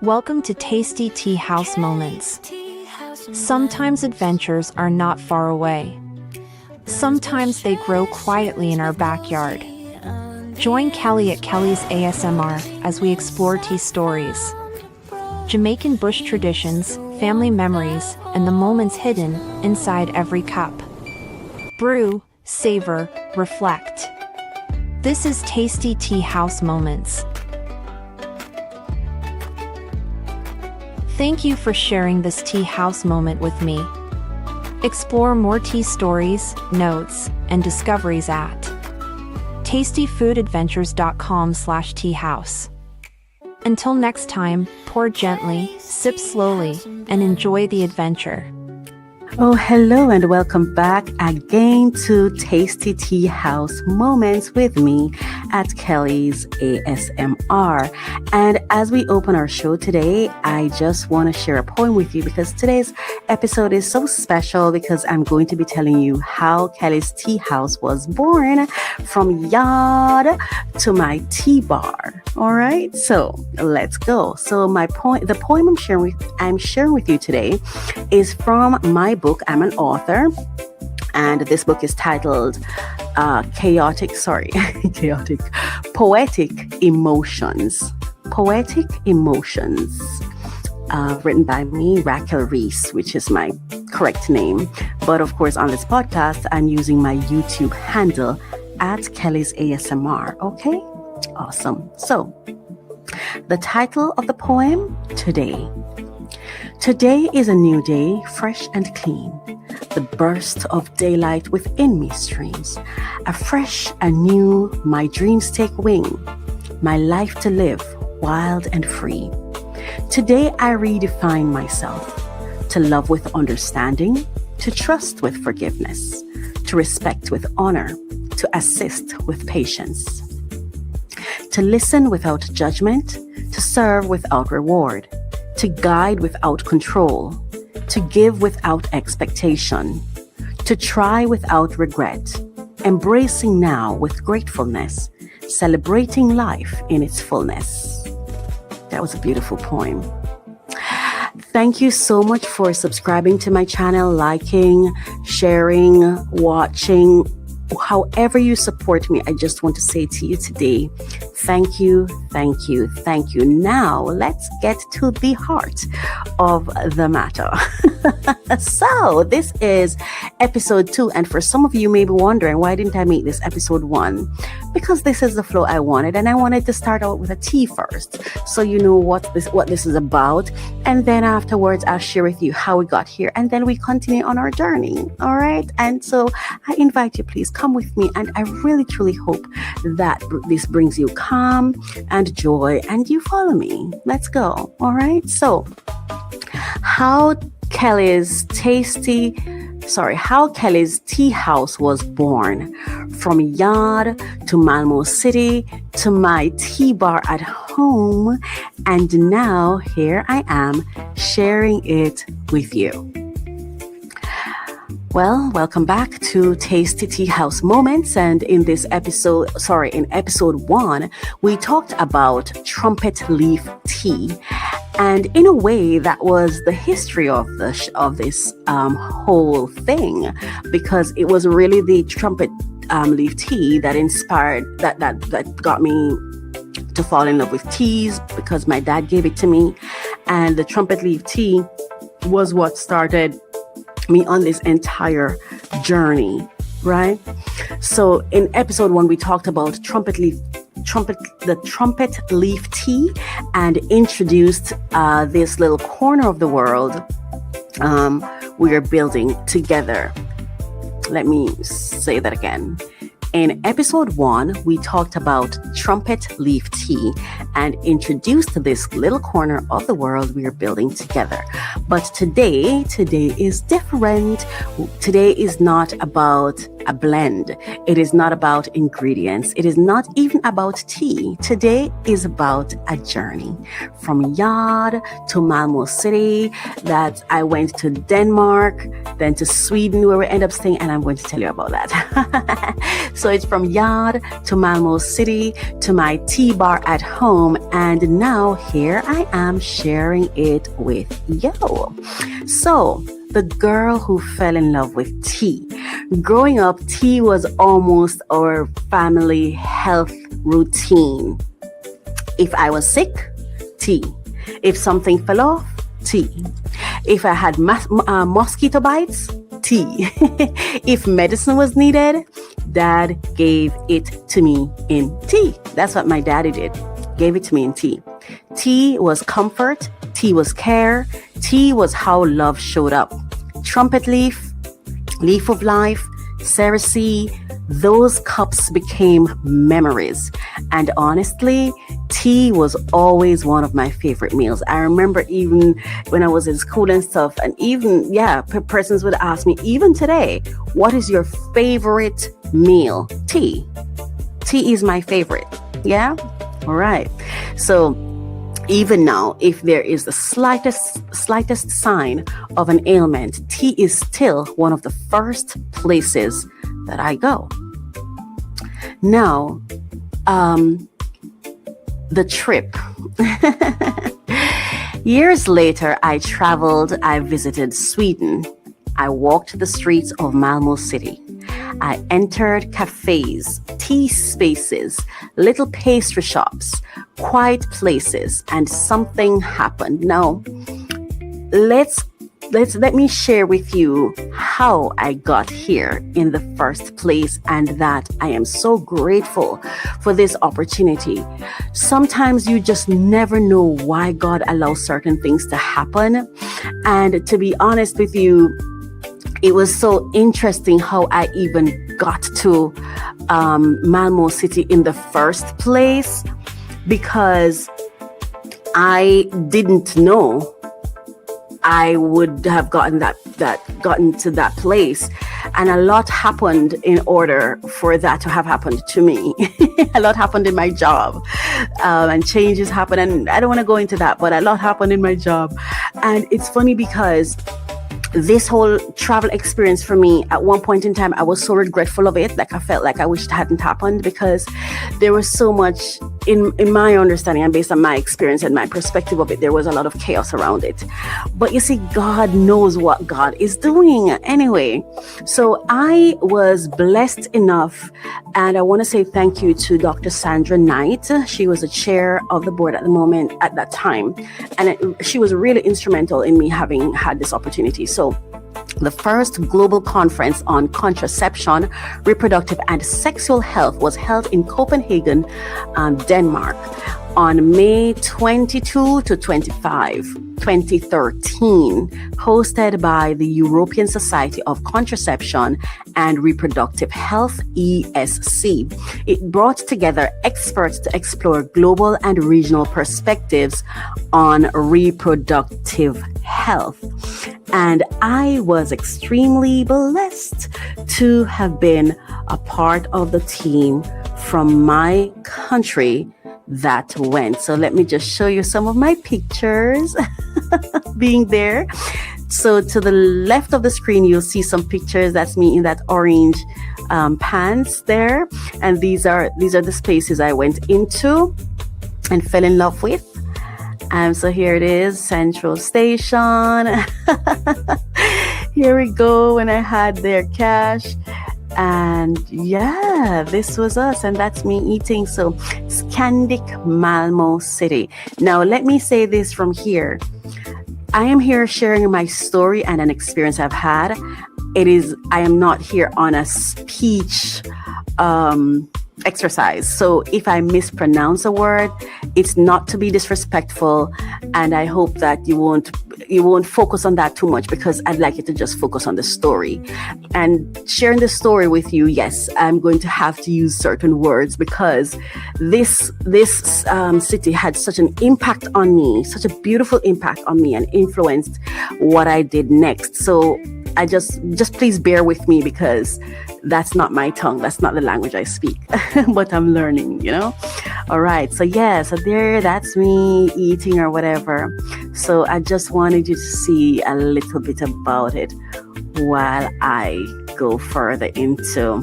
Welcome to Tasty Tea House Moments. Sometimes adventures are not far away. Sometimes they grow quietly in our backyard. Join Kelly at Kelly's ASMR as we explore tea stories, Jamaican bush traditions, family memories, and the moments hidden inside every cup. Brew, savor, reflect. This is Tasty Tea House Moments. Thank you for sharing this tea house moment with me. Explore more tea stories, notes, and discoveries at tastyfoodadventures.com/teahouse. Until next time, pour gently, sip slowly, and enjoy the adventure. Oh, hello and welcome back again to Tasty Tea House Moments with me at Kelly's ASMR. And as we open our show today, I just want to share a poem with you because today's episode is so special because I'm going to be telling you how Kelly's Tea House was born, from Yaad to my tea bar. All right, so let's go. So the poem I'm sharing with you today is from my book. I'm an author, and this book is titled Poetic Emotions. Poetic Emotions, written by me, Raquel Reese, which is my correct name. But of course, on this podcast, I'm using my YouTube handle at Kelly's ASMR. Okay, awesome. So, the title of the poem, Today. Today is a new day, fresh and clean. The burst of daylight within me streams. Afresh and new, my dreams take wing. My life to live, wild and free. Today I redefine myself. To love with understanding, to trust with forgiveness, to respect with honor, to assist with patience. To listen without judgment, to serve without reward, to guide without control, to give without expectation, to try without regret, embracing now with gratefulness, celebrating life in its fullness. That was a beautiful poem. Thank you so much for subscribing to my channel, liking, sharing, watching. However you support me, I just want to say to you today, thank you, thank you, thank you. Now, let's get to the heart of the matter. So, this is episode 2, and for some of you may be wondering, why didn't I make this episode 1? Because this is the flow I wanted, and I wanted to start out with a tea first, so you know what this is about, and then afterwards I'll share with you how we got here, and then we continue on our journey. All right, and so I invite you, please come with me, and I really truly hope that this brings you calm and joy, and you follow me. Let's go. All right, so how Kelly's Tea House was born, from Yaad to Malmö City to my tea bar at home, and now here I am sharing it with you. Well, welcome back to Tasty Tea House Moments, and in episode 1, we talked about trumpet leaf tea, and in a way that was the history of this whole thing, because it was really the trumpet leaf tea that inspired that got me to fall in love with teas, because my dad gave it to me, and the trumpet leaf tea was what started me on this entire journey, right? So in episode 1, we talked about trumpet leaf tea, and introduced this little corner of the world we are building together. Let me say that again. In episode 1, we talked about trumpet leaf tea and introduced this little corner of the world we are building together. But today is different. Today is not about a blend. It is not about ingredients. It is not even about tea. Today is about a journey from Yaad to Malmö City, that I went to Denmark, then to Sweden where we end up staying, and I'm going to tell you about that. So it's from Yaad to Malmö City to my tea bar at home, and now here I am sharing it with you. So, the girl who fell in love with tea. Growing up, tea was almost our family health routine. If I was sick, tea. If something fell off, tea. If I had mosquito bites, tea. If medicine was needed, Dad gave it to me in tea. That's what my daddy did. Gave it to me in tea. Tea was comfort. Tea was care. Tea was how love showed up. Trumpet leaf, leaf of life, cerasee, those cups became memories. And honestly, tea was always one of my favorite meals. I remember even when I was in school and stuff, and even, persons would ask me, even today, what is your favorite meal? Tea. Tea is my favorite. Yeah? All right. So, even now, if there is the slightest sign of an ailment, tea is still one of the first places that I go. Now, the trip. Years later, I visited Sweden. I walked the streets of Malmö City. I entered cafés, tea spaces, little pastry shops, quiet places, and something happened. Now, let me share with you how I got here in the first place, and that I am so grateful for this opportunity. Sometimes you just never know why God allows certain things to happen. And to be honest with you, it was so interesting how I even got to Malmö City in the first place, because I didn't know I would have gotten to that place. And a lot happened in order for that to have happened to me. A lot happened in my job, and changes happened. And I don't want to go into that, but a lot happened in my job. And it's funny because this whole travel experience for me, at one point in time, I was so regretful of it. Like, I felt like I wish it hadn't happened, because there was so much in my understanding and based on my experience and my perspective of it, there was a lot of chaos around it. But you see, God knows what God is doing anyway. So I was blessed enough, and I want to say thank you to Dr. Sandra Knight. She was the chair of the board at that time. And she was really instrumental in me having had this opportunity. So the first global conference on contraception, reproductive and sexual health was held in Copenhagen, Denmark, on May 22 to 25, 2013, hosted by the European Society of Contraception and Reproductive Health, ESC. It brought together experts to explore global and regional perspectives on reproductive health. And I was extremely blessed to have been a part of the team from my country that went. So let me just show you some of my pictures being there. So to the left of the screen, you'll see some pictures. That's me in that orange pants there. And these are the spaces I went into and fell in love with. So here it is, Central Station. Here we go, when I had their cash. And yeah, this was us, and that's me eating. So Scandic Malmö City. Now, let me say this from here. I am here sharing my story and an experience I've had. I am not here on a speech exercise. So if I mispronounce a word, it's not to be disrespectful, and I hope that you won't focus on that too much, because I'd like you to just focus on the story. And sharing the story with you, yes, I'm going to have to use certain words, because this city had such an impact on me, such a beautiful impact on me, and influenced what I did next. So I just please bear with me, because that's not my tongue. That's not the language I speak, but I'm learning, All right. So that's me eating or whatever. So I just wanted you to see a little bit about it while I go further into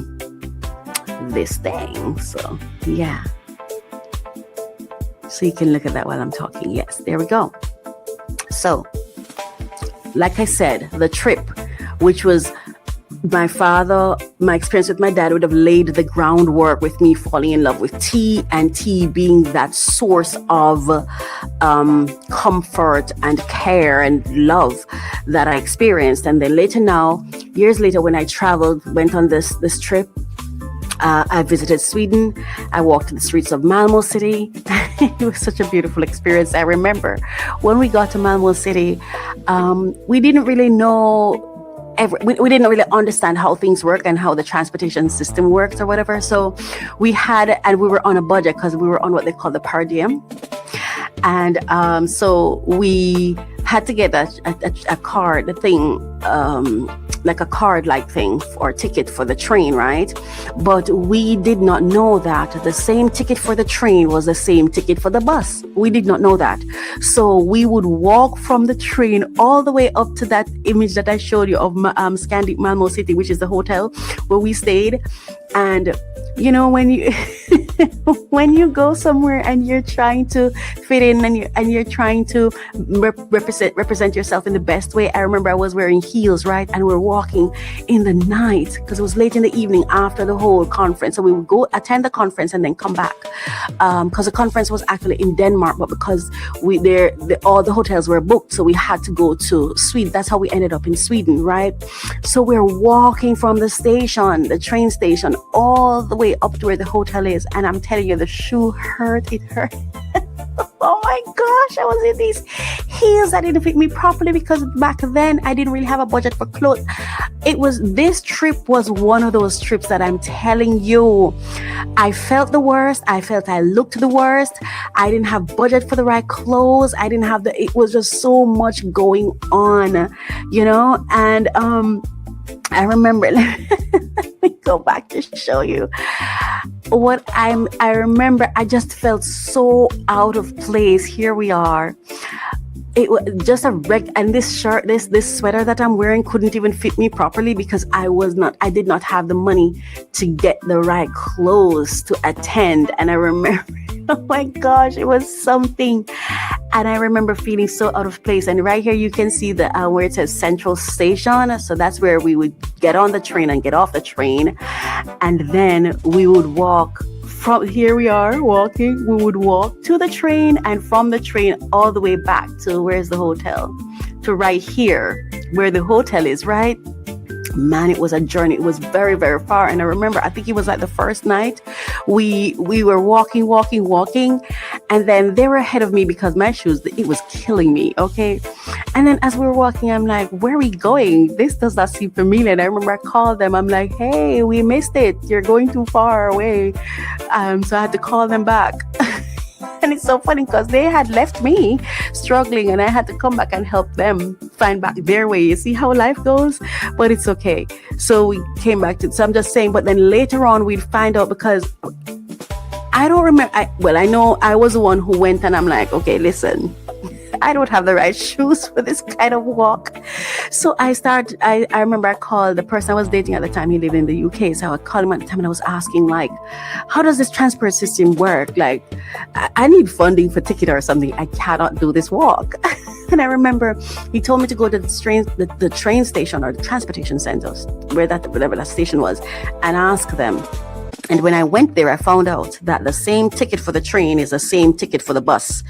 this thing. So yeah. So you can look at that while I'm talking. Yes, there we go. So, like I said, the trip, which was my experience with my dad would have laid the groundwork with me falling in love with tea, and tea being that source of comfort and care and love that I experienced. And then years later, when I went on this trip, I visited Sweden. I walked the streets of Malmö city. It was such a beautiful experience. I remember when we got to Malmö city, we didn't really know we didn't really understand how things work and how the transportation system works or whatever. So we were on a budget because we were on what they call the per diem. And so we had to get a card, like a card-like thing or ticket for the train, right? But we did not know that the same ticket for the train was the same ticket for the bus. We did not know that. So we would walk from the train all the way up to that image that I showed you of Scandic Malmö City, which is the hotel where we stayed. And when you when you go somewhere and you're trying to fit in and you're trying to represent yourself in the best way. I remember I was wearing heels, right? And we're walking in the night because it was late in the evening after the whole conference. So we would go attend the conference and then come back because the conference was actually in Denmark, but because all the hotels were booked, so we had to go to Sweden. That's how we ended up in Sweden, right? So we're walking from the train station, all the way up to where the hotel is. And I'm telling you, the shoe hurt. It hurt. Oh my gosh, I was in these heels that didn't fit me properly because back then I didn't really have a budget for clothes. This trip was one of those trips that I'm telling you, I felt the worst. I felt I looked the worst. I didn't have budget for the right clothes. It was just so much going on, and I remember, let me go back to show you I remember I just felt so out of place. Here we are. It was just and this shirt, this sweater that I'm wearing couldn't even fit me properly because I did not have the money to get the right clothes to attend. And I remember, oh my gosh, it was something. And I remember feeling so out of place. And right here, you can see where it says Central Station. So that's where we would get on the train and get off the train. And then we would walk from here. We are walking. We would walk to the train, and from the train all the way back to where's the hotel? To right here where the hotel is, right? Man, it was a journey. It was very, very far. And I remember, I think it was like the first night we were walking. And then they were ahead of me because my shoes, it was killing me. Okay. And then as we were walking, I'm like, where are we going? This does not seem familiar. And I remember I called them. I'm like, hey, we missed it. You're going too far away. So I had to call them back. And it's so funny because they had left me struggling and I had to come back and help them find back their way. You see how life goes? But it's okay. So we came back so I'm just saying, but then later on we'd find out because I don't remember. I know I was the one who went and I'm like, okay, listen, I don't have the right shoes for this kind of walk. So I remember I called the person I was dating at the time. He lived in the UK. So I called him at the time and I was asking, like, how does this transport system work? Like, I need funding for ticket or something. I cannot do this walk. And I remember he told me to go to the train station or the transportation centers, whatever that station was, and ask them. And when I went there, I found out that the same ticket for the train is the same ticket for the bus.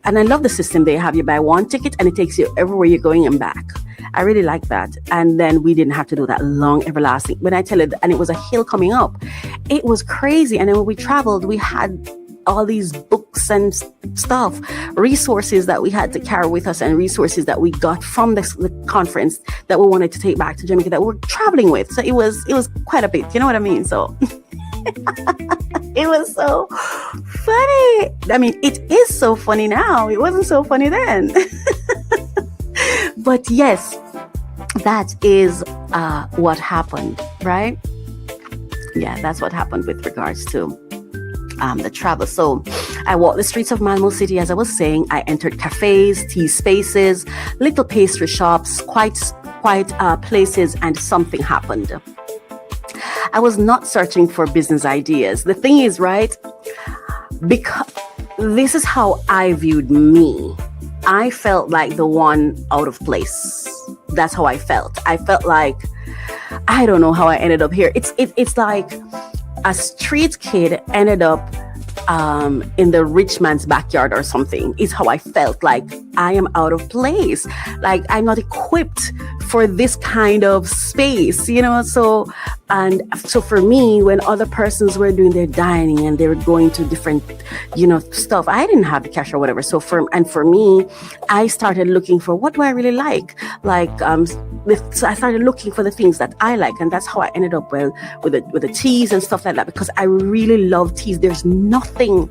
And I love the system. They have you buy one ticket and it takes you everywhere you're going and back. I really like that. And then we didn't have to do that long, everlasting. When I tell you, and it was a hill coming up, it was crazy. And then when we traveled, we had all these books and stuff, resources that we had to carry with us and resources that we got from the conference that we wanted to take back to Jamaica that we were traveling with. So it was quite a bit, you know what I mean? So it was so funny. I mean, it is so funny now. It wasn't so funny then. But yes, that is what happened, right? Yeah, that's what happened with regards to the travel. So I walked the streets of Malmö City, as I was saying. I entered cafes, tea spaces, little pastry shops, quiet places, and something happened. I was not searching for business ideas. The thing is, right, because this is how I viewed me. I felt like the one out of place. That's how I felt. I felt like, I don't know how I ended up here. It's like a street kid ended up in the rich man's backyard or something, is how I felt. Like I am out of place. Like I'm not equipped for this kind of space, So for me, when other persons were doing their dining and they were going to different, stuff, I didn't have the cash or whatever. So for me, I started looking for what do I really like? So I started looking for the things that I like, and that's how I ended up with the teas and stuff like that, because I really love teas. There's nothing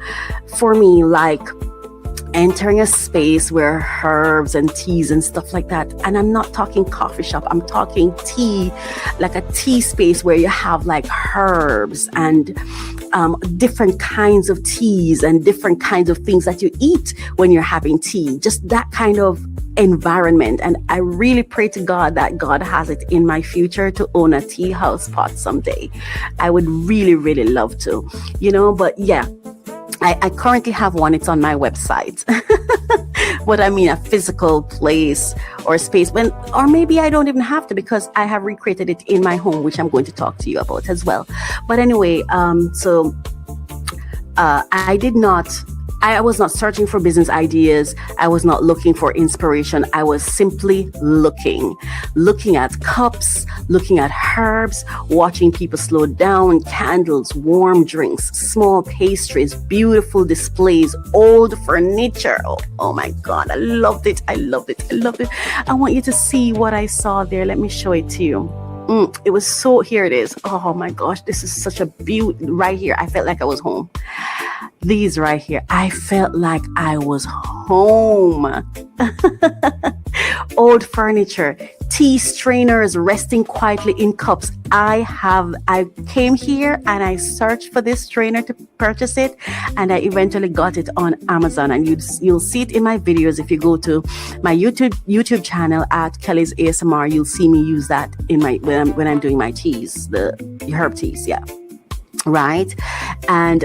for me like entering a space where herbs and teas and stuff like that. And I'm not talking coffee shop. I'm talking tea, like a tea space where you have like herbs and different kinds of teas and different kinds of things that you eat when you're having tea. Just that kind of environment. And I really pray to God that God has it in my future to own a tea house spot someday. I would really, really love to, but yeah. I currently have one. It's on my website. What I mean, a physical place or space, or maybe I don't even have to, because I have recreated it in my home, which I'm going to talk to you about as well. But anyway, I was not searching for business ideas. I was not looking for inspiration. I was simply looking at cups, looking at herbs, watching people slow down, candles, warm drinks, small pastries, beautiful displays, old furniture. Oh my God, I loved it. I want you to see what I saw there. Let me show it to you. It was so, here it is. Oh my gosh, this is such a beauty right here. I felt like I was home. These right here, I felt like I was home. Old furniture, tea strainers resting quietly in cups. I came here and I searched for this strainer to purchase it, and I eventually got it on Amazon. And you'll see it in my videos. If you go to my YouTube channel at Kelly's ASMR, you'll see me use that in when I'm doing my teas, the herb teas. Yeah. Right. And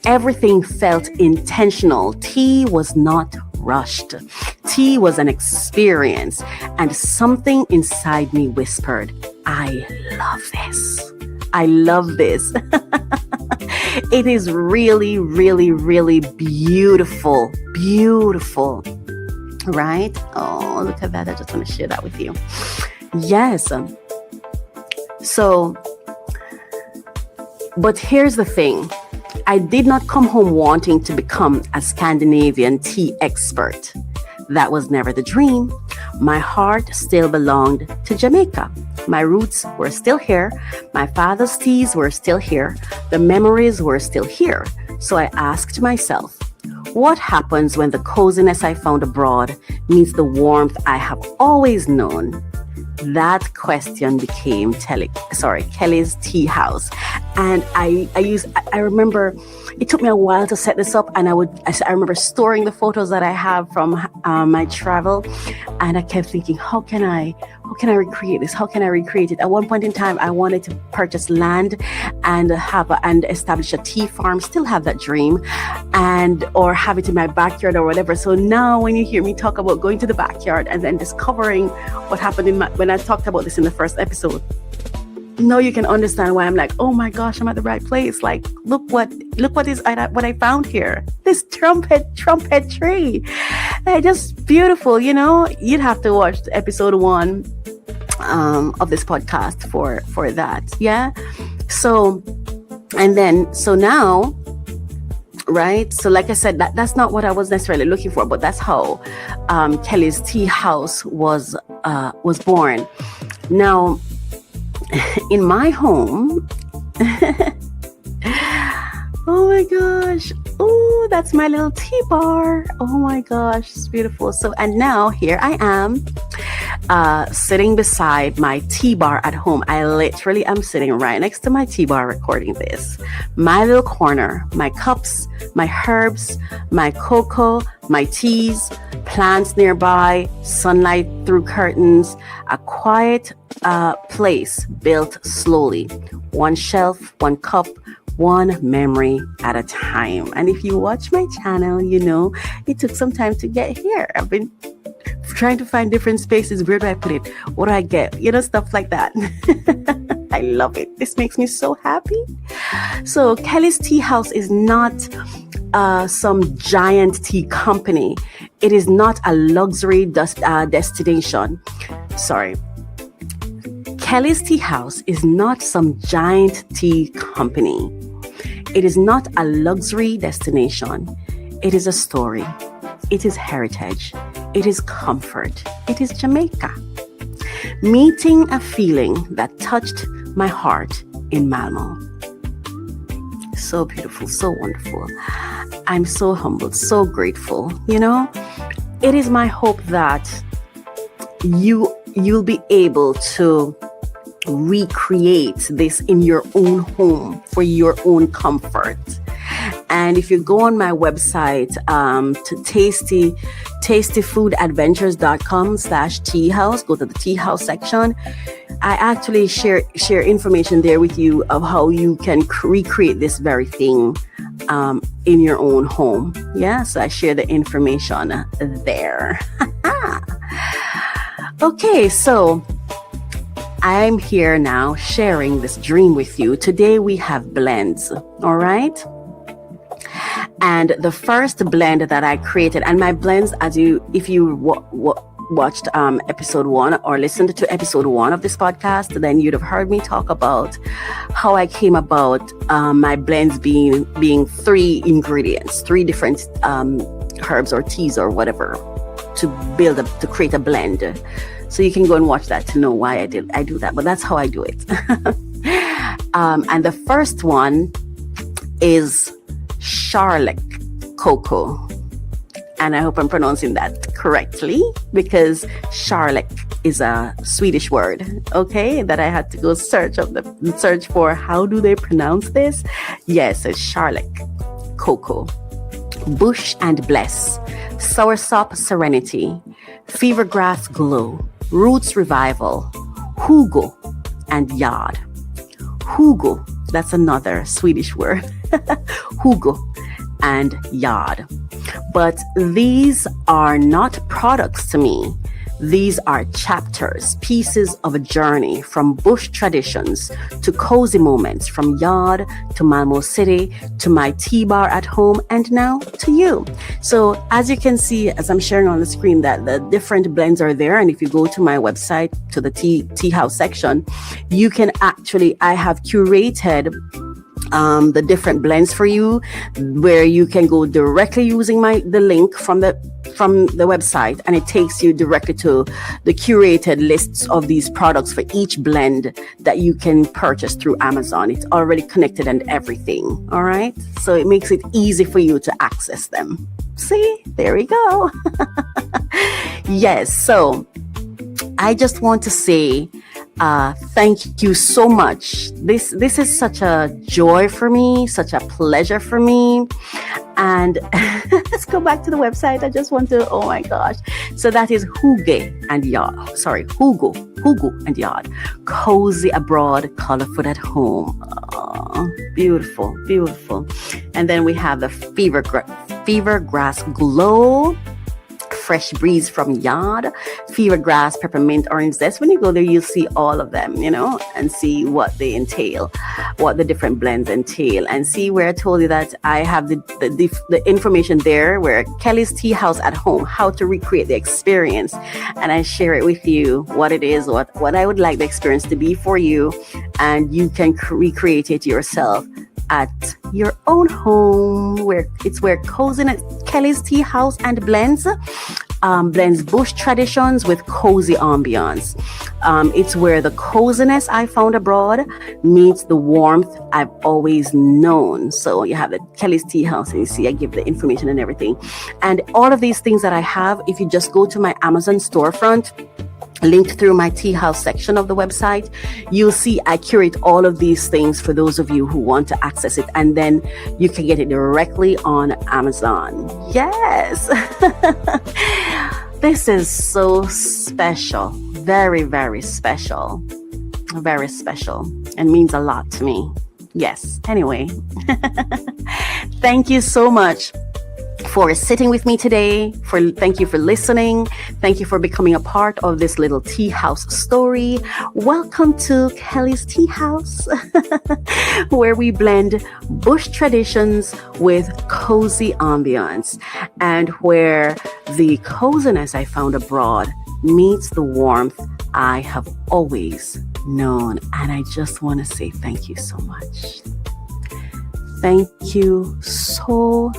everything felt intentional. Tea was not rushed. Tea was an experience, and something inside me whispered, I love this. I love this. It is really, really, really beautiful. Beautiful. Right? Oh, look at that. I just want to share that with you. Yes. But here's the thing. I did not come home wanting to become a Scandinavian tea expert. That was never the dream. My heart still belonged to Jamaica. My roots were still here. My father's teas were still here. The memories were still here. So I asked myself, what happens when the coziness I found abroad meets the warmth I have always known? That question became Kelly's Tea House. And I remember it took me a while to set this up, and I remember storing the photos that I have from my travel, and I kept thinking, how can I recreate this? How can I recreate it? At one point in time, I wanted to purchase land and establish a tea farm, still have that dream, or have it in my backyard or whatever. So now when you hear me talk about going to the backyard and then discovering what happened when I talked about this in the first episode, now you can understand why I'm like, oh my gosh, I'm at the right place. Like, look what I found here. This trumpet tree. Just beautiful, You'd have to watch episode 1 of this podcast for that. Yeah. So now, right? So like I said, that's not what I was necessarily looking for, but that's how Kelly's Tea House was born. Now, in my home, oh my gosh, oh, that's my little tea bar. Oh my gosh, it's beautiful. So, and now here I am sitting beside my tea bar at home. I literally am sitting right next to my tea bar recording this. My little corner, my cups, my herbs, my cocoa, my teas, plants nearby, sunlight through curtains, a quiet place built slowly. One shelf, one cup, one memory at a time. And if you watch my channel, you know it took some time to get here. I've been trying to find different spaces. Where do I put it? What do I get? You know, stuff like that. I love it. This makes me so happy. So Kelly's Tea House is not some giant tea company. It is not a luxury destination. Sorry. Kelly's Tea House is not some giant tea company. It is not a luxury destination. It is a story. It is heritage. It is comfort. It is Jamaica. Meeting a feeling that touched my heart in Malmö. So beautiful, so wonderful. I'm so humbled, so grateful. You know, it is my hope that you'll be able to recreate this in your own home for your own comfort. And if you go on my website to tastyfoodadventures.com/tea house, go to the tea house section. I actually share information there with you of how you can recreate this very thing in your own home. Yeah, so I share the information there. Okay, so I'm here now sharing this dream with you. Today we have blends, all right? And the first blend that I created, and my blends, if you watched episode 1 or listened to episode 1 of this podcast, then you'd have heard me talk about how I came about my blends being 3 ingredients, 3 different herbs or teas or whatever to create a blend. So you can go and watch that to know why I do that, but that's how I do it. And the first one is Charlotte cocoa. And I hope I'm pronouncing that correctly, because Charlotte is a Swedish word, okay, that I had to go search for how do they pronounce this. Yes, it's Charlotte cocoa. Bush and Bless, Soursop Serenity, Fevergrass Glow, Roots Revival, Hugo, and Yaad. Hugo, that's another Swedish word. Hugo and Yaad. But these are not products to me. These are chapters, pieces of a journey from bush traditions to cozy moments, from Yaad to Malmö City to my tea bar at home, and now to you. So as you can see, as I'm sharing on the screen, that the different blends are there. And if you go to my website, to the tea house section, you can actually, I have curated the different blends for you, where you can go directly using the link from the website, and it takes you directly to the curated lists of these products for each blend that you can purchase through Amazon. It's already connected and everything. All right, so it makes it easy for you to access them. See, there we go. Yes, so I just want to say thank you so much. This is such a joy for me, such a pleasure for me. And let's go back to the website. I just want to, oh my gosh. So that is Hugo and Yaad. Cozy abroad, colorful at home. Oh, beautiful, beautiful. And then we have the Fevergrass Glow, Fresh Breeze from Yaad, Fevergrass, Peppermint, Orange Zest. When you go there, you'll see all of them, you know, and see what they entail, what the different blends entail, and see where I told you that I have the information there, where Kelly's Tea House at home, how to recreate the experience. And I share it with you, what it is, what I would like the experience to be for you, and you can recreate it yourself at your own home, where coziness, Kelly's Tea House and blends bush traditions with cozy ambiance. It's where the coziness I found abroad meets the warmth I've always known. So you have the Kelly's Tea House, and you see I give the information and everything. And all of these things that I have, if you just go to my Amazon storefront, linked through my tea house section of the website. You'll see I curate all of these things for those of you who want to access it, and then you can get it directly on Amazon. Yes. This is so special. Very, very special. Very special, and means a lot to me. Yes. Anyway, thank you so much for sitting with me today. Thank you for listening. Thank you for becoming a part of this little tea house story. Welcome to Kelly's Tea House, where we blend bush traditions with cozy ambience, and where the coziness I found abroad meets the warmth I have always known. And I just want to say thank you so much. Thank you so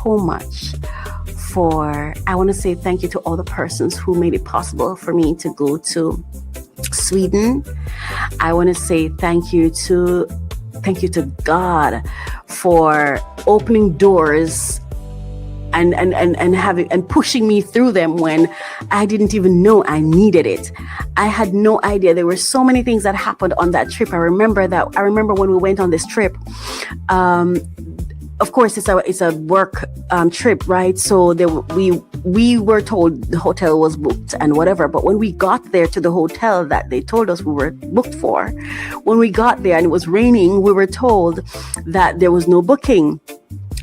much I want to say thank you to all the persons who made it possible for me to go to Sweden. I want to say thank you to God for opening doors and having and pushing me through them when I didn't even know I needed it. I had no idea. There were so many things that happened on that trip. I remember when we went on this trip. Of course, it's a work trip, right? So we were told the hotel was booked and whatever. But when we got there to the hotel that they told us we were booked for, when we got there and it was raining, we were told that there was no booking.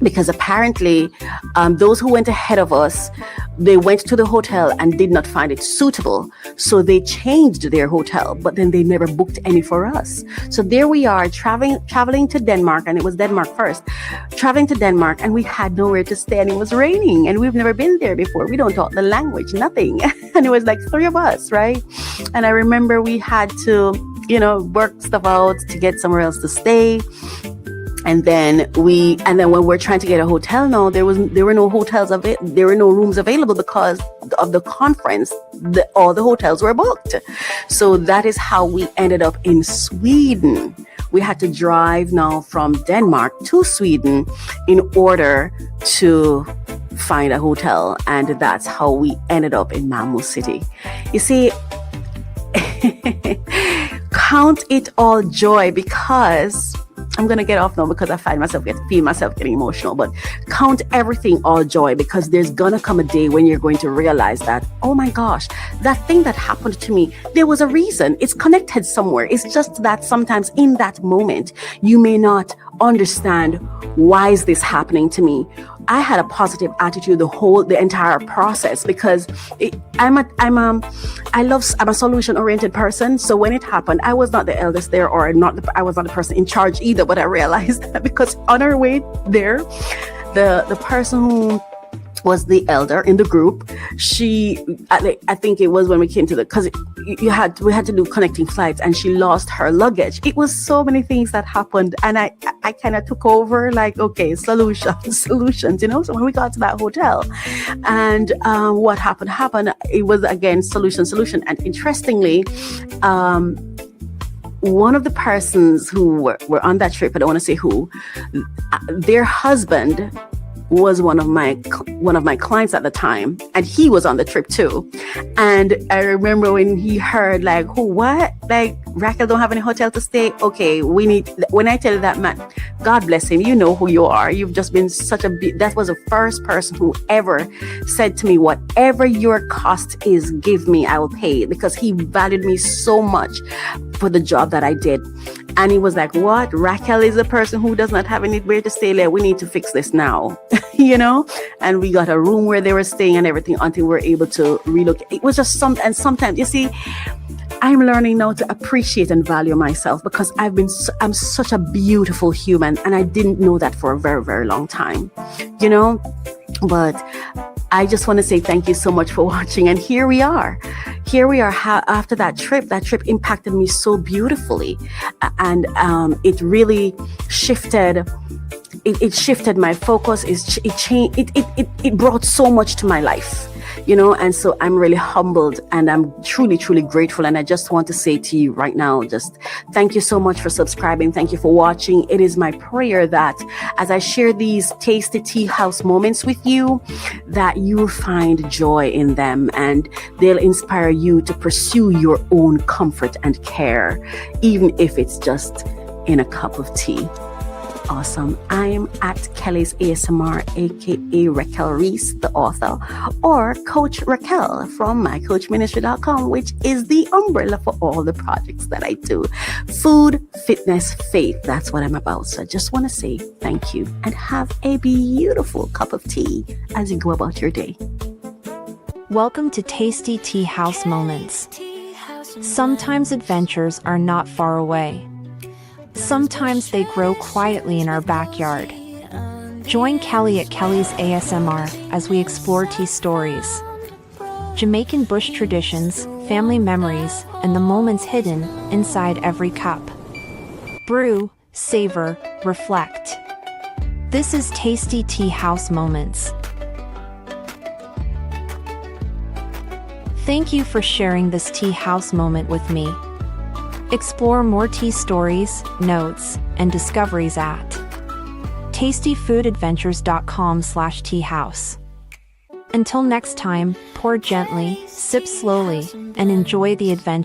Because apparently those who went ahead of us, they went to the hotel and did not find it suitable. So they changed their hotel, but then they never booked any for us. So there we are traveling to Denmark, and it was Denmark first, traveling to Denmark, and we had nowhere to stay, and it was raining, and we've never been there before. We don't talk the language, nothing. And it was like 3 of us, right? And I remember we had to, work stuff out to get somewhere else to stay. And then when we're trying to get a hotel now, there were no hotels there were no rooms available because of the conference. All the hotels were booked. So that is how we ended up in Sweden. We had to drive now from Denmark to Sweden in order to find a hotel, and that's how we ended up in Malmö city. You see, count it all joy, because I'm going to get off now because I feel myself getting emotional, but count everything all joy, because there's going to come a day when you're going to realize that, oh my gosh, that thing that happened to me, there was a reason. It's connected somewhere. It's just that sometimes in that moment, you may not understand, why is this happening to me? I had a positive attitude the entire process, because I'm a solution oriented person. So when it happened, I was not the eldest there, or I was not the person in charge either. But I realized that because on our way there, the person who was the elder in the group, I think it was when we came to because we had to do connecting flights, and she lost her luggage. It was so many things that happened, and I kind of took over, like, okay, solutions. So when we got to that hotel, and what happened, it was again solution. And interestingly, one of the persons who were on that trip, I don't want to say who, their husband was one of my clients at the time, and he was on the trip too. And I remember when he heard, like, what? Like, Raquel don't have any hotel to stay? Okay, when I tell you that, man, God bless him, you know who you are. You've just been that was the first person who ever said to me, whatever your cost is, give me, I will pay it, because he valued me so much for the job that I did. And he was like, what? Raquel is a person who does not have anywhere to stay. Like, we need to fix this now, And we got a room where they were staying and everything until we were able to relocate. It was just and sometimes, you see, I'm learning now to appreciate and value myself, because I'm such a beautiful human, and I didn't know that for a very, very long time, But I just want to say thank you so much for watching. And here we are. After that trip impacted me so beautifully. And it really shifted. It shifted my focus. It changed. It brought so much to my life. And so I'm really humbled and I'm truly, truly grateful. And I just want to say to you right now, just thank you so much for subscribing. Thank you for watching. It is my prayer that as I share these tasty tea house moments with you, that you will find joy in them and they'll inspire you to pursue your own comfort and care, even if it's just in a cup of tea. Awesome. I'm at Kelly's ASMR, aka Raquel Reese, the author, or Coach Raquel from mycoachministry.com, which is the umbrella for all the projects that I do. Food, fitness, faith. That's what I'm about. So I just want to say thank you and have a beautiful cup of tea as you go about your day. Welcome to Tasty Tea House Moments. Sometimes adventures are not far away. Sometimes they grow quietly in our backyard. Join Kelly at Kelly's ASMR as we explore tea stories, Jamaican bush traditions, family memories, and the moments hidden inside every cup. Brew, savor, reflect. This is Tasty Tea House Moments. Thank you for sharing this tea house moment with me. Explore more tea stories, notes, and discoveries at tastyfoodadventures.com/teahouse. Until next time, pour gently, sip slowly, and enjoy the adventure.